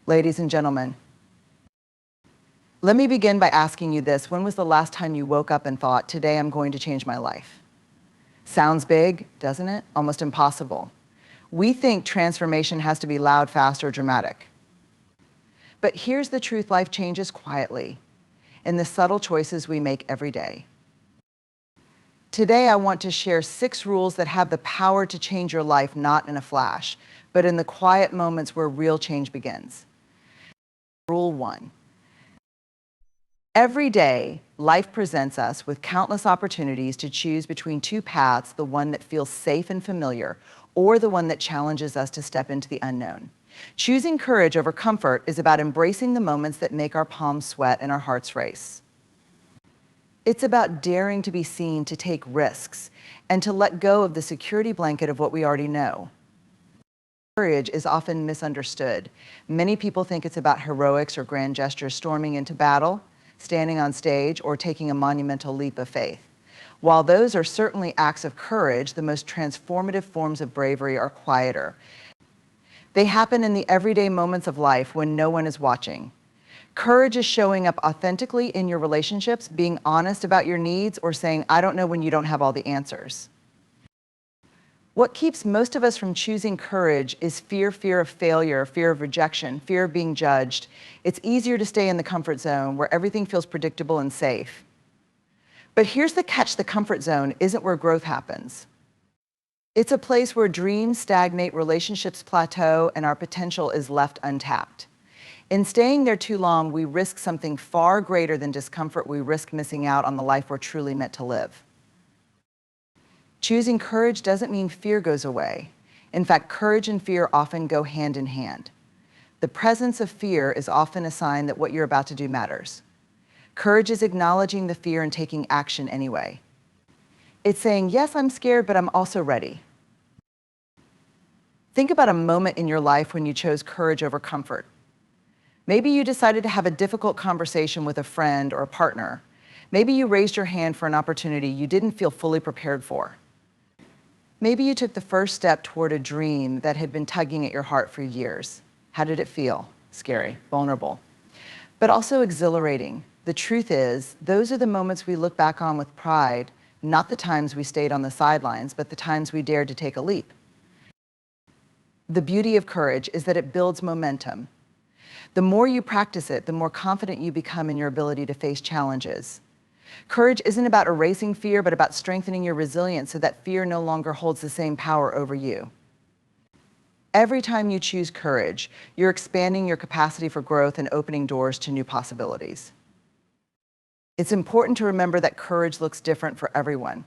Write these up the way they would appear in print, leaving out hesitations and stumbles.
Ladies and gentlemen, let me begin by asking you this. When was the last time you woke up and thought, today I'm going to change my life? Sounds big, doesn't it? Almost impossible. We think transformation has to be loud, fast, or dramatic. But here's the truth: life changes quietly in the subtle choices we make every day. Today, I want to share 6 rules that have the power to change your life, not in a flash, but in the quiet moments where real change begins. Rule 1. Every day, life presents us with countless opportunities to choose between 2 paths, the one that feels safe and familiar, or the one that challenges us to step into the unknown. Choosing courage over comfort is about embracing the moments that make our palms sweat and our hearts race. It's about daring to be seen, to take risks, and to let go of the security blanket of what we already know. Courage is often misunderstood. Many people think it's about heroics or grand gestures, storming into battle, standing on stage, or taking a monumental leap of faith. While those are certainly acts of courage, the most transformative forms of bravery are quieter. They happen in the everyday moments of life when no one is watching. Courage is showing up authentically in your relationships, being honest about your needs, or saying, I don't know, when you don't have all the answers. What keeps most of us from choosing courage is fear of failure, fear of rejection, fear of being judged. It's easier to stay in the comfort zone where everything feels predictable and safe. But here's the catch: the comfort zone isn't where growth happens. It's a place where dreams stagnate, relationships plateau, and our potential is left untapped. In staying there too long, we risk something far greater than discomfort. We risk missing out on the life we're truly meant to live. Choosing courage doesn't mean fear goes away. In fact, courage and fear often go hand in hand. The presence of fear is often a sign that what you're about to do matters. Courage is acknowledging the fear and taking action anyway. It's saying, yes, I'm scared, but I'm also ready. Think about a moment in your life when you chose courage over comfort. Maybe you decided to have a difficult conversation with a friend or a partner. Maybe you raised your hand for an opportunity you didn't feel fully prepared for. Maybe you took the first step toward a dream that had been tugging at your heart for years. How did it feel? Scary, vulnerable, but also exhilarating. The truth is, those are the moments we look back on with pride, not the times we stayed on the sidelines, but the times we dared to take a leap. The beauty of courage is that it builds momentum. The more you practice it, the more confident you become in your ability to face challenges. Courage isn't about erasing fear, but about strengthening your resilience so that fear no longer holds the same power over you. Every time you choose courage, you're expanding your capacity for growth and opening doors to new possibilities. It's important to remember that courage looks different for everyone.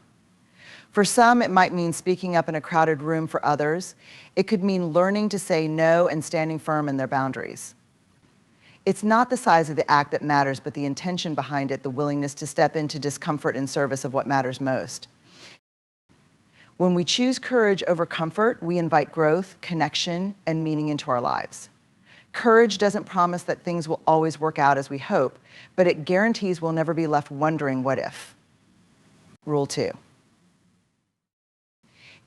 For some, it might mean speaking up in a crowded room. For others, it could mean learning to say no and standing firm in their boundaries. It's not the size of the act that matters, but the intention behind it, the willingness to step into discomfort in service of what matters most. When we choose courage over comfort, we invite growth, connection, and meaning into our lives. Courage doesn't promise that things will always work out as we hope, but it guarantees we'll never be left wondering, what if? Rule 2.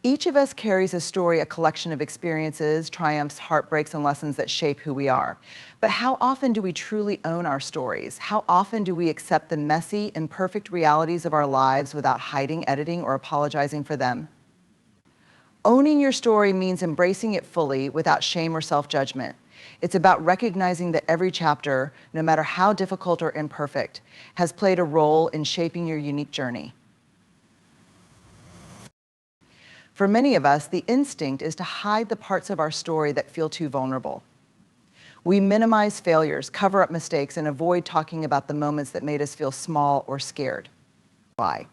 Each of us carries a story, a collection of experiences, triumphs, heartbreaks, and lessons that shape who we are. But how often do we truly own our stories? How often do we accept the messy, imperfect realities of our lives without hiding, editing, or apologizing for them? Owning your story means embracing it fully without shame or self-judgment. It's about recognizing that every chapter, no matter how difficult or imperfect, has played a role in shaping your unique journey. For many of us, the instinct is to hide the parts of our story that feel too vulnerable. We minimize failures, cover up mistakes, and avoid talking about the moments that made us feel small or scared. Why?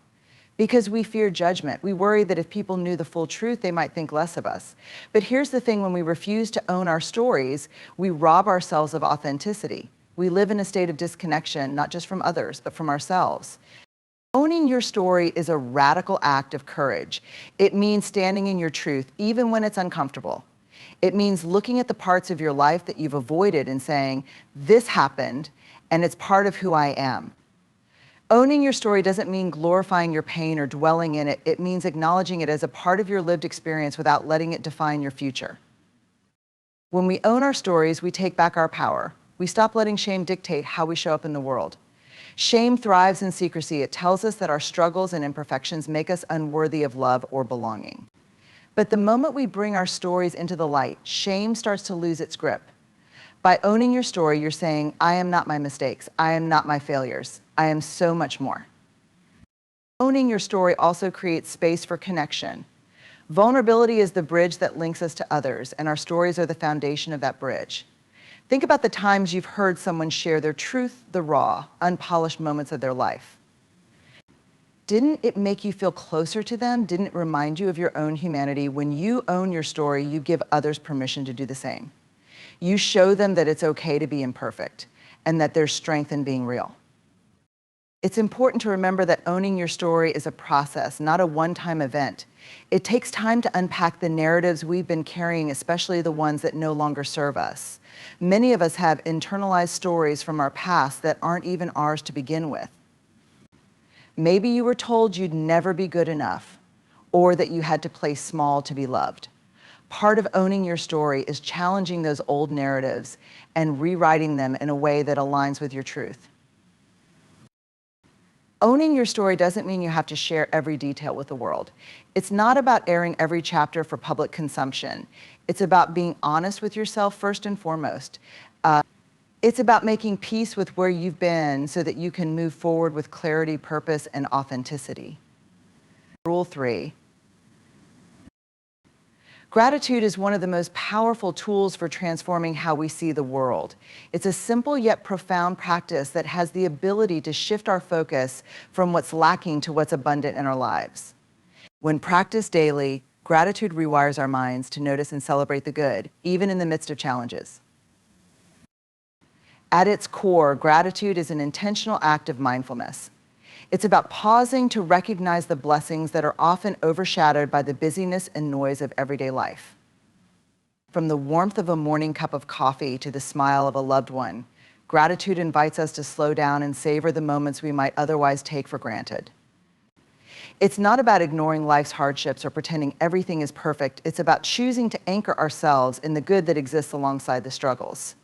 Because we fear judgment. We worry that if people knew the full truth, they might think less of us. But here's the thing: when we refuse to own our stories, we rob ourselves of authenticity. We live in a state of disconnection, not just from others, but from ourselves. Owning your story is a radical act of courage. It means standing in your truth, even when it's uncomfortable. It means looking at the parts of your life that you've avoided and saying, this happened, and it's part of who I am. Owning your story doesn't mean glorifying your pain or dwelling in it. It means acknowledging it as a part of your lived experience without letting it define your future. When we own our stories, we take back our power. We stop letting shame dictate how we show up in the world. Shame thrives in secrecy. It tells us that our struggles and imperfections make us unworthy of love or belonging. But the moment we bring our stories into the light, shame starts to lose its grip. By owning your story, you're saying, I am not my mistakes. I am not my failures. I am so much more. Owning your story also creates space for connection. Vulnerability is the bridge that links us to others, and our stories are the foundation of that bridge. Think about the times you've heard someone share their truth, the raw, unpolished moments of their life. Didn't it make you feel closer to them? Didn't it remind you of your own humanity? When you own your story, you give others permission to do the same. You show them that it's okay to be imperfect and that there's strength in being real. It's important to remember that owning your story is a process, not a one-time event. It takes time to unpack the narratives we've been carrying, especially the ones that no longer serve us. Many of us have internalized stories from our past that aren't even ours to begin with. Maybe you were told you'd never be good enough, or that you had to play small to be loved. Part of owning your story is challenging those old narratives and rewriting them in a way that aligns with your truth. Owning your story doesn't mean you have to share every detail with the world. It's not about airing every chapter for public consumption. It's about being honest with yourself first and foremost. It's about making peace with where you've been so that you can move forward with clarity, purpose, and authenticity. Rule 3. Gratitude is one of the most powerful tools for transforming how we see the world. It's a simple yet profound practice that has the ability to shift our focus from what's lacking to what's abundant in our lives. When practiced daily, gratitude rewires our minds to notice and celebrate the good, even in the midst of challenges. At its core, gratitude is an intentional act of mindfulness. It's about pausing to recognize the blessings that are often overshadowed by the busyness and noise of everyday life. From the warmth of a morning cup of coffee to the smile of a loved one, gratitude invites us to slow down and savor the moments we might otherwise take for granted. It's not about ignoring life's hardships or pretending everything is perfect. It's about choosing to anchor ourselves in the good that exists alongside the struggles.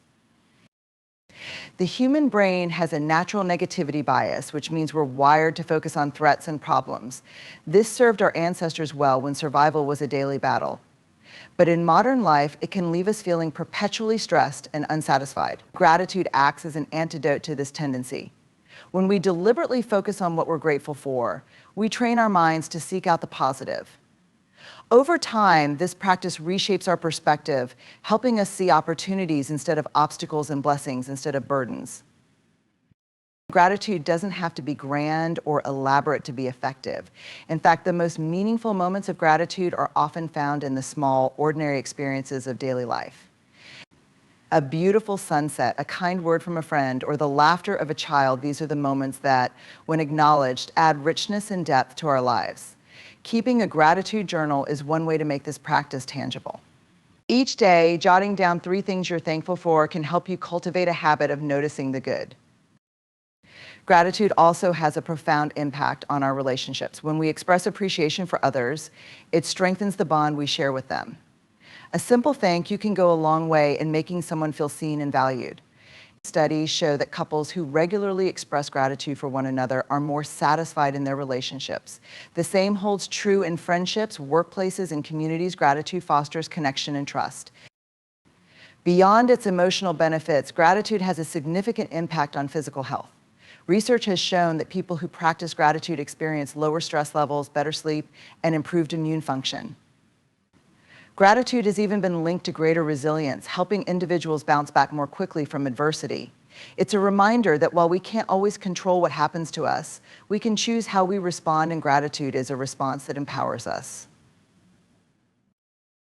The human brain has a natural negativity bias, which means we're wired to focus on threats and problems. This served our ancestors well when survival was a daily battle. But in modern life, it can leave us feeling perpetually stressed and unsatisfied. Gratitude acts as an antidote to this tendency. When we deliberately focus on what we're grateful for, we train our minds to seek out the positive. Over time, this practice reshapes our perspective, helping us see opportunities instead of obstacles and blessings instead of burdens. Gratitude doesn't have to be grand or elaborate to be effective. In fact, the most meaningful moments of gratitude are often found in the small, ordinary experiences of daily life. A beautiful sunset, a kind word from a friend, or the laughter of a child, these are the moments that, when acknowledged, add richness and depth to our lives. Keeping a gratitude journal is one way to make this practice tangible. Each day, jotting down 3 things you're thankful for can help you cultivate a habit of noticing the good. Gratitude also has a profound impact on our relationships. When we express appreciation for others, it strengthens the bond we share with them. A simple thank you can go a long way in making someone feel seen and valued. Studies show that couples who regularly express gratitude for one another are more satisfied in their relationships. The same holds true in friendships, workplaces, and communities. Gratitude fosters connection and trust. Beyond its emotional benefits, gratitude has a significant impact on physical health. Research has shown that people who practice gratitude experience lower stress levels, better sleep, and improved immune function. Gratitude has even been linked to greater resilience, helping individuals bounce back more quickly from adversity. It's a reminder that while we can't always control what happens to us, we can choose how we respond, and gratitude is a response that empowers us.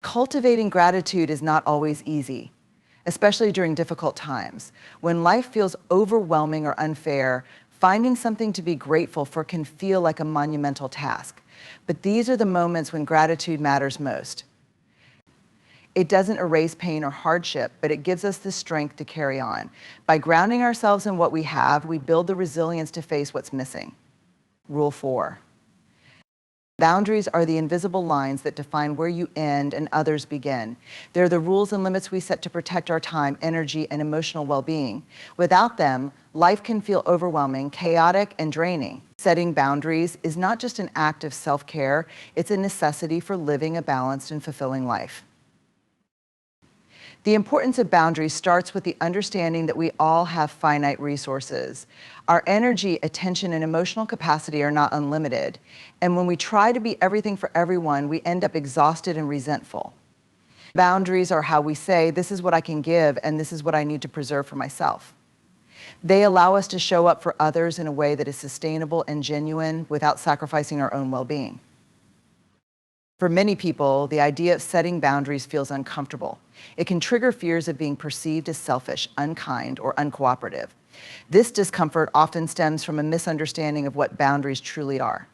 Cultivating gratitude is not always easy, especially during difficult times. When life feels overwhelming or unfair, finding something to be grateful for can feel like a monumental task. But these are the moments when gratitude matters most. It doesn't erase pain or hardship, but it gives us the strength to carry on. By grounding ourselves in what we have, we build the resilience to face what's missing. Rule 4. Boundaries are the invisible lines that define where you end and others begin. They're the rules and limits we set to protect our time, energy, and emotional well-being. Without them, life can feel overwhelming, chaotic, and draining. Setting boundaries is not just an act of self-care, it's a necessity for living a balanced and fulfilling life. The importance of boundaries starts with the understanding that we all have finite resources. Our energy, attention, and emotional capacity are not unlimited. And when we try to be everything for everyone, we end up exhausted and resentful. Boundaries are how we say, this is what I can give, and this is what I need to preserve for myself. They allow us to show up for others in a way that is sustainable and genuine without sacrificing our own well-being. For many people, the idea of setting boundaries feels uncomfortable. It can trigger fears of being perceived as selfish, unkind, or uncooperative. This discomfort often stems from a misunderstanding of what boundaries truly are.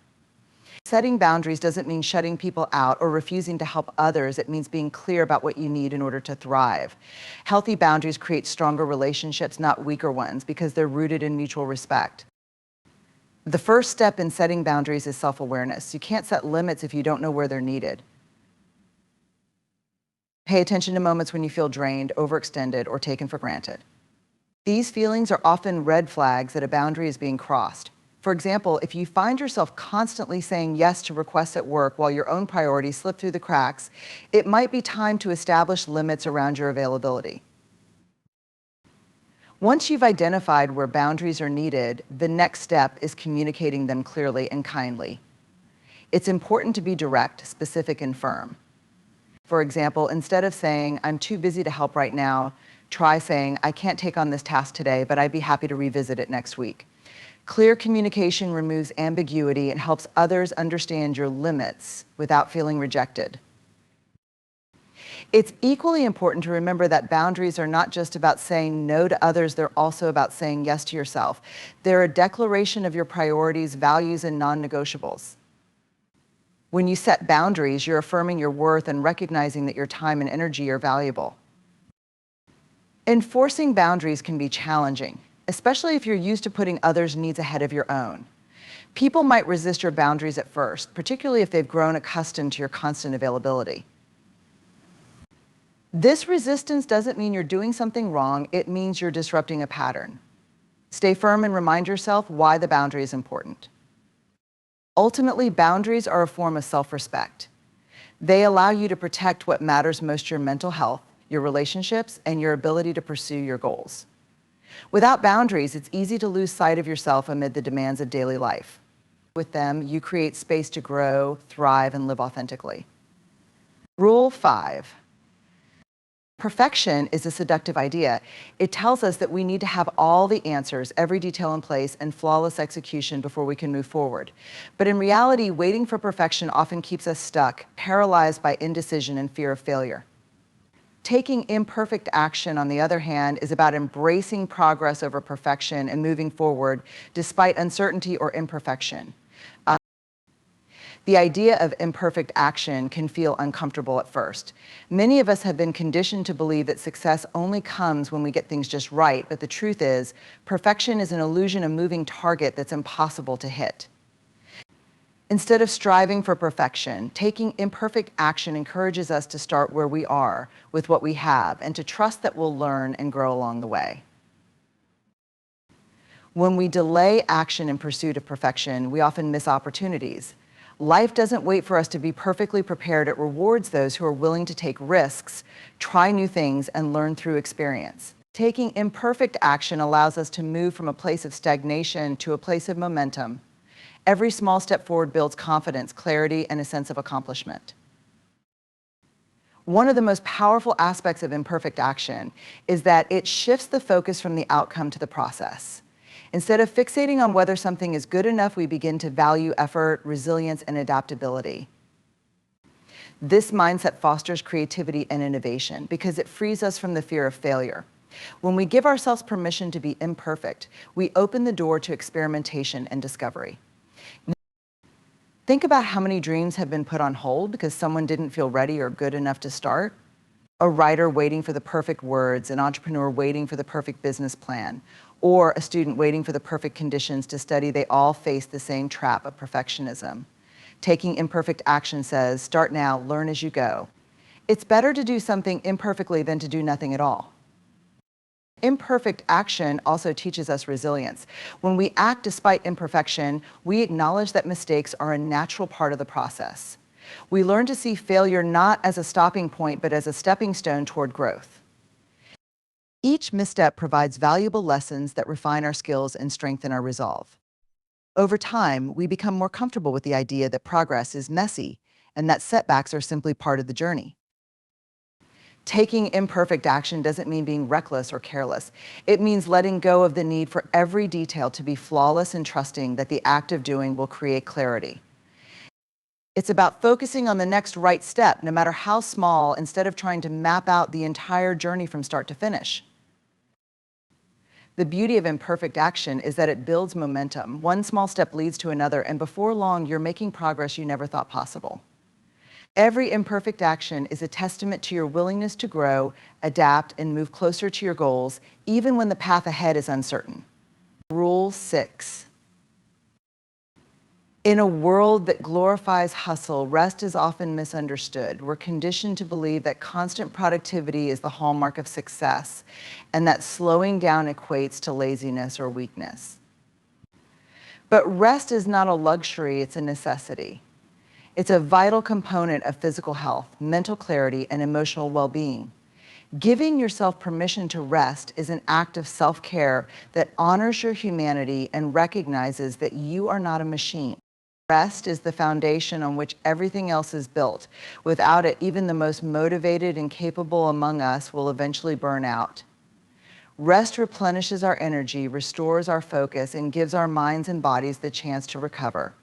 Setting boundaries doesn't mean shutting people out or refusing to help others. It means being clear about what you need in order to thrive. Healthy boundaries create stronger relationships, not weaker ones, because they're rooted in mutual respect. The first step in setting boundaries is self-awareness. You can't set limits if you don't know where they're needed. Pay attention to moments when you feel drained, overextended, or taken for granted. These feelings are often red flags that a boundary is being crossed. For example, if you find yourself constantly saying yes to requests at work while your own priorities slip through the cracks, it might be time to establish limits around your availability. Once you've identified where boundaries are needed, the next step is communicating them clearly and kindly. It's important to be direct, specific, and firm. For example, instead of saying, I'm too busy to help right now, try saying, I can't take on this task today, but I'd be happy to revisit it next week. Clear communication removes ambiguity and helps others understand your limits without feeling rejected. It's equally important to remember that boundaries are not just about saying no to others, they're also about saying yes to yourself. They're a declaration of your priorities, values, and non-negotiables. When you set boundaries, you're affirming your worth and recognizing that your time and energy are valuable. Enforcing boundaries can be challenging, especially if you're used to putting others' needs ahead of your own. People might resist your boundaries at first, particularly if they've grown accustomed to your constant availability. This resistance doesn't mean you're doing something wrong, it means you're disrupting a pattern. Stay firm and remind yourself why the boundary is important. Ultimately, boundaries are a form of self-respect. They allow you to protect what matters most: your mental health, your relationships, and your ability to pursue your goals. Without boundaries, it's easy to lose sight of yourself amid the demands of daily life. With them, you create space to grow, thrive, and live authentically. Rule 5. Perfection is a seductive idea. It tells us that we need to have all the answers, every detail in place, and flawless execution before we can move forward. But in reality, waiting for perfection often keeps us stuck, paralyzed by indecision and fear of failure. Taking imperfect action, on the other hand, is about embracing progress over perfection and moving forward despite uncertainty or imperfection. The idea of imperfect action can feel uncomfortable at first. Many of us have been conditioned to believe that success only comes when we get things just right, but the truth is, perfection is an illusion, a moving target that's impossible to hit. Instead of striving for perfection, taking imperfect action encourages us to start where we are, with what we have, and to trust that we'll learn and grow along the way. When we delay action in pursuit of perfection, we often miss opportunities. Life doesn't wait for us to be perfectly prepared. It rewards those who are willing to take risks, try new things, and learn through experience. Taking imperfect action allows us to move from a place of stagnation to a place of momentum. Every small step forward builds confidence, clarity, and a sense of accomplishment. One of the most powerful aspects of imperfect action is that it shifts the focus from the outcome to the process. Instead of fixating on whether something is good enough, we begin to value effort, resilience, and adaptability. This mindset fosters creativity and innovation because it frees us from the fear of failure. When we give ourselves permission to be imperfect, we open the door to experimentation and discovery. Think about how many dreams have been put on hold because someone didn't feel ready or good enough to start. A writer waiting for the perfect words, an entrepreneur waiting for the perfect business plan, or a student waiting for the perfect conditions to study. They all face the same trap of perfectionism. Taking Imperfect Action says, start now, learn as you go. It's better to do something imperfectly than to do nothing at all. Imperfect action also teaches us resilience. When we act despite imperfection, we acknowledge that mistakes are a natural part of the process. We learn to see failure not as a stopping point, but as a stepping stone toward growth. Each misstep provides valuable lessons that refine our skills and strengthen our resolve. Over time, we become more comfortable with the idea that progress is messy and that setbacks are simply part of the journey. Taking imperfect action doesn't mean being reckless or careless. It means letting go of the need for every detail to be flawless and trusting that the act of doing will create clarity. It's about focusing on the next right step, no matter how small, instead of trying to map out the entire journey from start to finish. The beauty of imperfect action is that it builds momentum. One small step leads to another, and before long, you're making progress you never thought possible. Every imperfect action is a testament to your willingness to grow, adapt, and move closer to your goals, even when the path ahead is uncertain. Rule 6. In a world that glorifies hustle, rest is often misunderstood. We're conditioned to believe that constant productivity is the hallmark of success, and that slowing down equates to laziness or weakness. But rest is not a luxury, it's a necessity. It's a vital component of physical health, mental clarity, and emotional well-being. Giving yourself permission to rest is an act of self-care that honors your humanity and recognizes that you are not a machine. Rest is the foundation on which everything else is built. Without it, even the most motivated and capable among us will eventually burn out. Rest replenishes our energy, restores our focus, and gives our minds and bodies the chance to recover.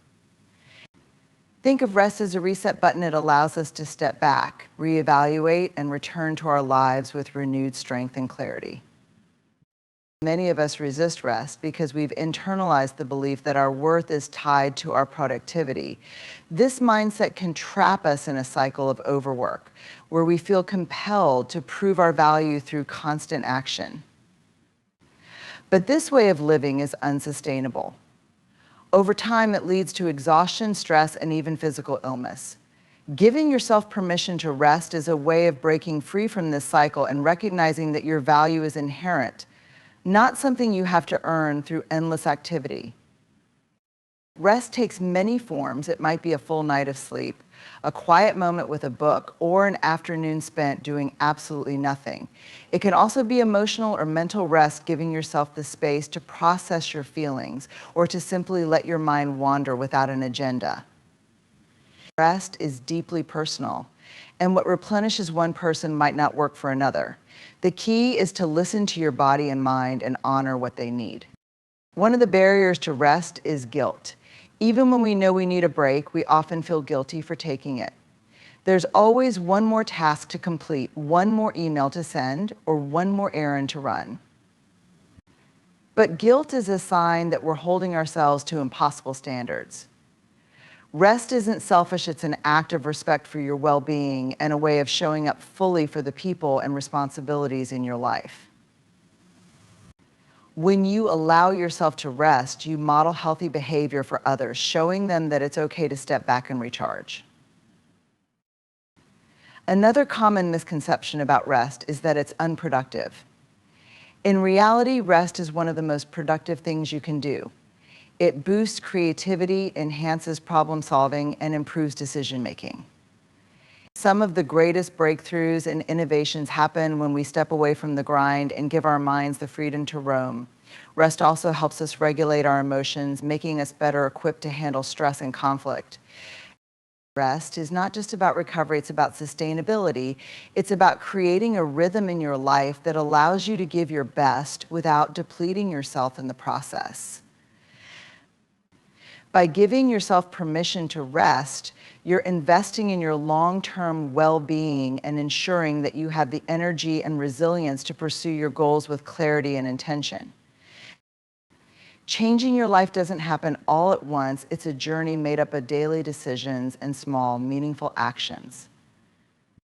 Think of rest as a reset button. It allows us to step back, reevaluate, and return to our lives with renewed strength and clarity. Many of us resist rest because we've internalized the belief that our worth is tied to our productivity. This mindset can trap us in a cycle of overwork, where we feel compelled to prove our value through constant action. But this way of living is unsustainable. Over time, it leads to exhaustion, stress, and even physical illness. Giving yourself permission to rest is a way of breaking free from this cycle and recognizing that your value is inherent, not something you have to earn through endless activity. Rest takes many forms. It might be a full night of sleep, a quiet moment with a book, or an afternoon spent doing absolutely nothing. It can also be emotional or mental rest, giving yourself the space to process your feelings or to simply let your mind wander without an agenda. Rest is deeply personal, and what replenishes one person might not work for another. The key is to listen to your body and mind and honor what they need. One of the barriers to rest is guilt. Even when we know we need a break, we often feel guilty for taking it. There's always one more task to complete, one more email to send, or one more errand to run. But guilt is a sign that we're holding ourselves to impossible standards. Rest isn't selfish, it's an act of respect for your well-being and a way of showing up fully for the people and responsibilities in your life. When you allow yourself to rest, you model healthy behavior for others, showing them that it's okay to step back and recharge. Another common misconception about rest is that it's unproductive. In reality, rest is one of the most productive things you can do. It boosts creativity, enhances problem solving, and improves decision making. Some of the greatest breakthroughs and innovations happen when we step away from the grind and give our minds the freedom to roam. Rest also helps us regulate our emotions, making us better equipped to handle stress and conflict. Rest is not just about recovery, it's about sustainability. It's about creating a rhythm in your life that allows you to give your best without depleting yourself in the process. By giving yourself permission to rest, you're investing in your long-term well-being and ensuring that you have the energy and resilience to pursue your goals with clarity and intention. Changing your life doesn't happen all at once. It's a journey made up of daily decisions and small, meaningful actions.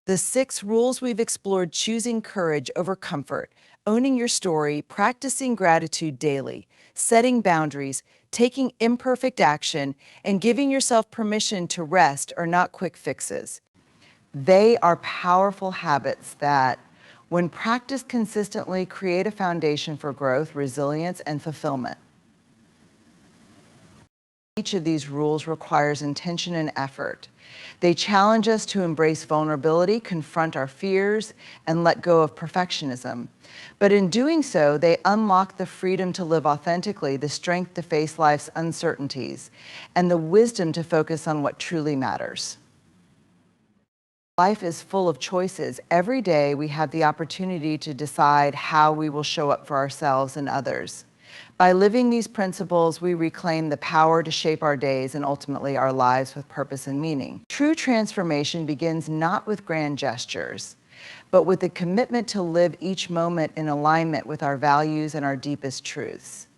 The 6 rules we've explored: choosing courage over comfort, owning your story, practicing gratitude daily, setting boundaries, taking imperfect action, and giving yourself permission to rest are not quick fixes. They are powerful habits that, when practiced consistently, create a foundation for growth, resilience, and fulfillment. Each of these rules requires intention and effort. They challenge us to embrace vulnerability, confront our fears, and let go of perfectionism. But in doing so, they unlock the freedom to live authentically, the strength to face life's uncertainties, and the wisdom to focus on what truly matters. Life is full of choices. Every day we have the opportunity to decide how we will show up for ourselves and others. By living these principles, we reclaim the power to shape our days and ultimately our lives with purpose and meaning. True transformation begins not with grand gestures, but with the commitment to live each moment in alignment with our values and our deepest truths.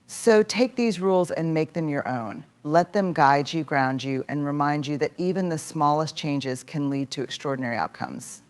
So take these rules and make them your own. Let them guide you, ground you, and remind you that even the smallest changes can lead to extraordinary outcomes.